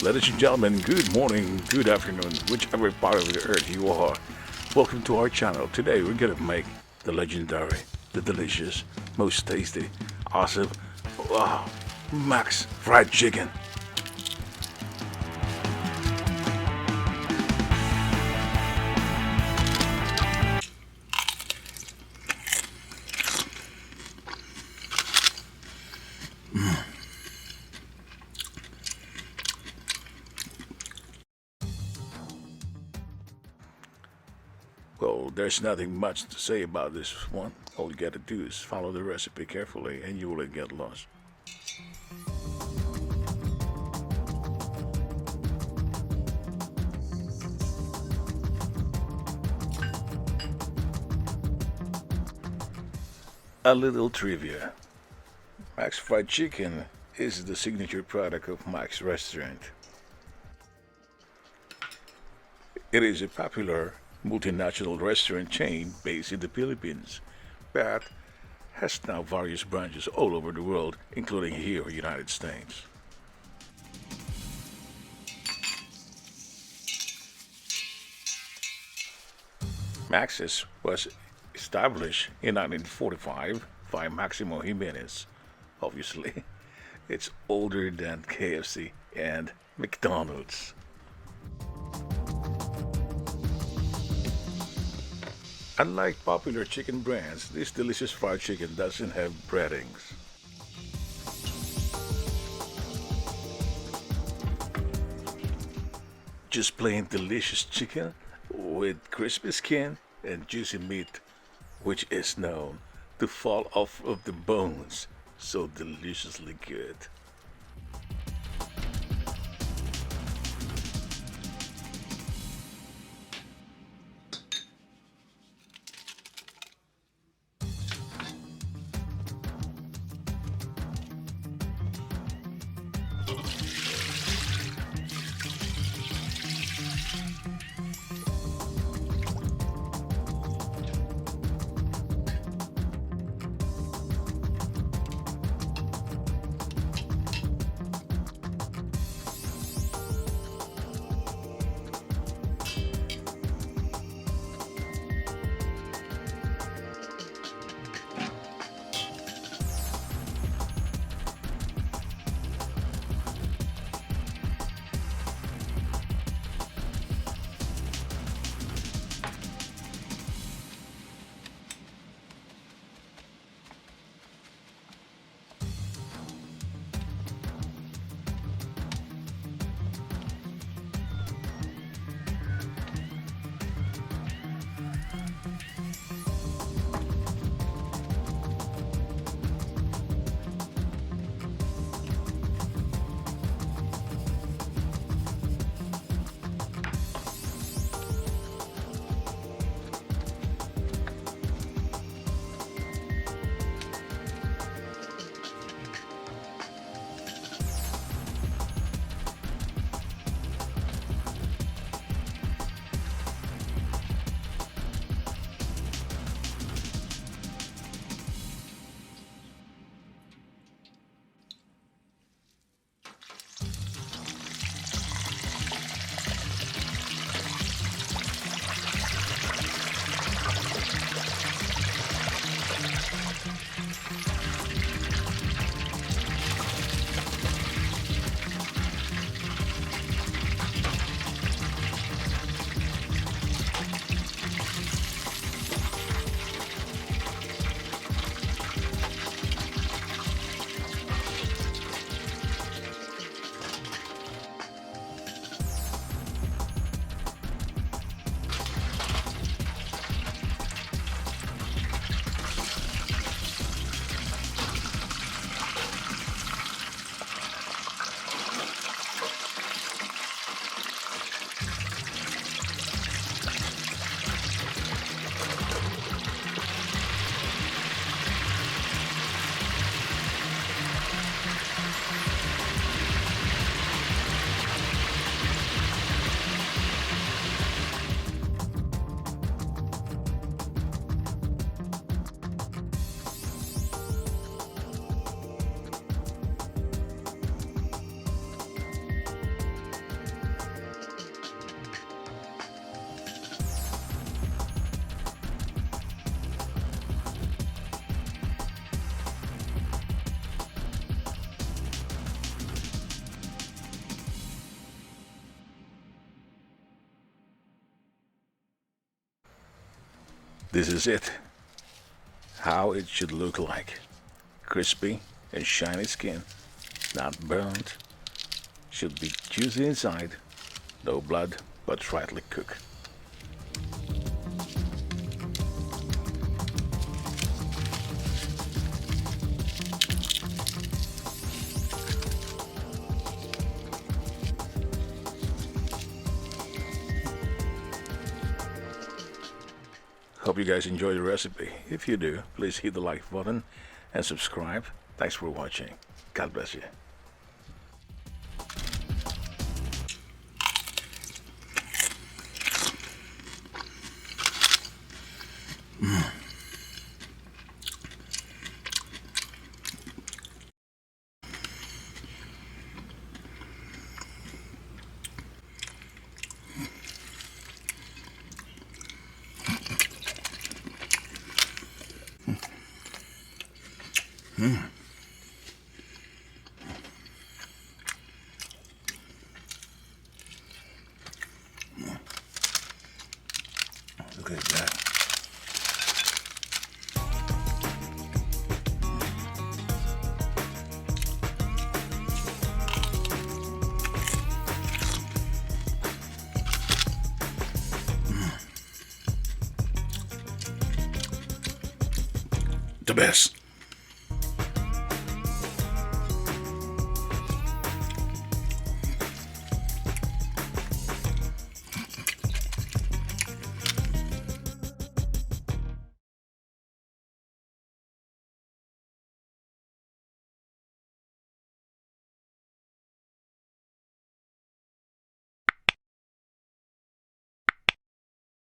Ladies and gentlemen, good morning, good afternoon, whichever part of the earth you are. Welcome to our channel. Today we're gonna make the legendary, the delicious, most tasty, awesome, wow, Max fried chicken. Well, there's nothing much to say about this one. All you gotta do is follow the recipe carefully and you will get lost. A little trivia. Max Fried Chicken is the signature product of Max Restaurant. It is a popular multinational restaurant chain based in the Philippines, but has now various branches all over the world, including here in the United States. Max's was established in 1945 by Maximo Jimenez. Obviously, it's older than KFC and McDonald's. Unlike popular chicken brands, this delicious fried chicken doesn't have breadings. Just plain delicious chicken with crispy skin and juicy meat, which is known to fall off of the bones so deliciously good. This is it. How it should look like. Crispy and shiny skin, not burnt. Should be juicy inside. No blood, but rightly cooked. Hope you guys enjoy the recipe. If you do, please hit the like button and subscribe. Thanks for watching. God bless you. Look at that. The best.